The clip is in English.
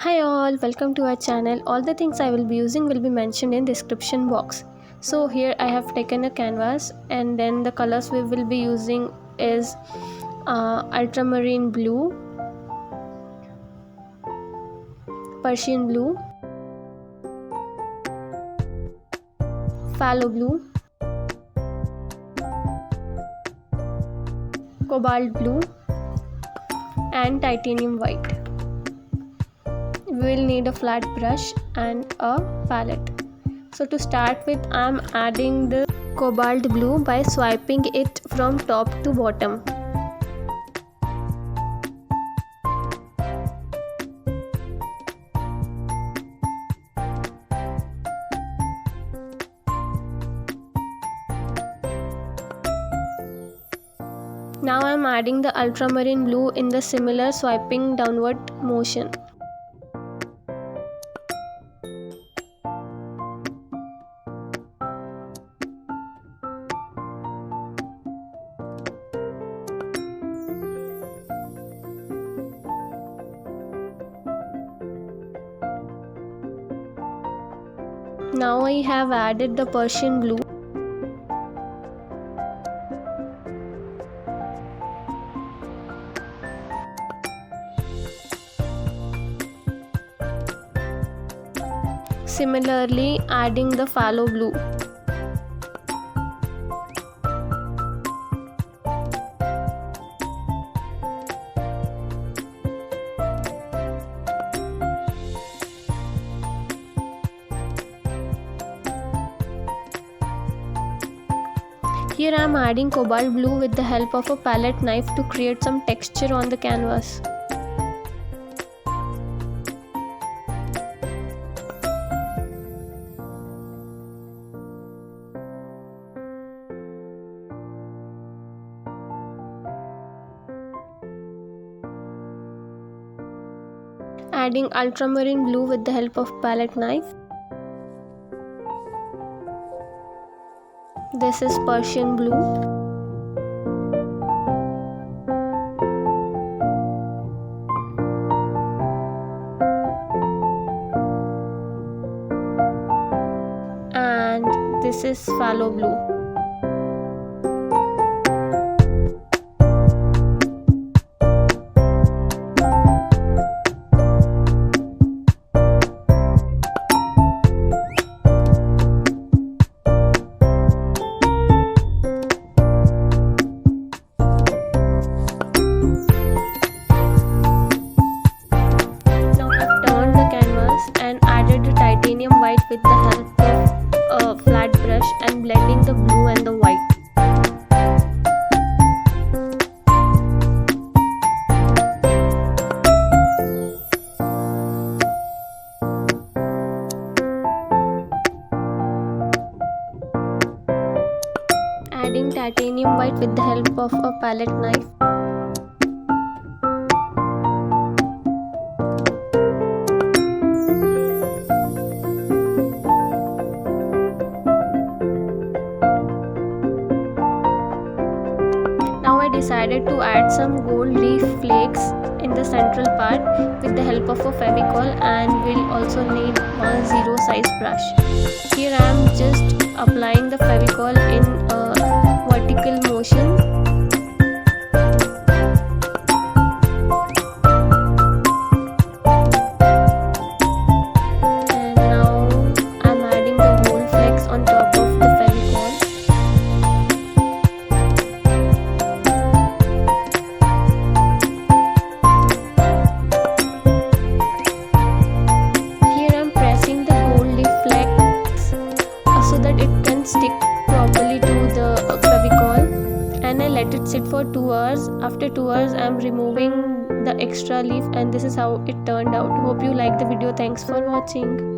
Hi all, welcome to our channel. All the things I will be using will be mentioned in description box. So here I have taken a canvas, and then the colors we will be using is ultramarine blue, Persian blue, phthalo blue, cobalt blue and titanium white. We will need a flat brush and a palette. So to start with, I am adding the cobalt blue by swiping it from top to bottom. Now I am adding the ultramarine blue in the similar swiping downward motion. Now I have added the Persian blue. Similarly, adding the phthalo blue. Here I am adding cobalt blue with the help of a palette knife to create some texture on the canvas. Adding ultramarine blue with the help of palette knife. This is Persian blue. And this is phthalo blue. Titanium white with the help of a flat brush and blending the blue and the white. Adding titanium white with the help of a palette knife. Decided to add some gold leaf flakes in the central part with the help of a fevicol, and we'll also need a 0 size brush. Here I am just applying the fevicol in a vertical motion. And now I'm adding the gold flakes on top of the fevicol. Stick properly to the fevicol, and I let it sit for 2 hours. After 2 hours I am removing the extra leaf, and this is how it turned out. Hope you like the video. Thanks for watching.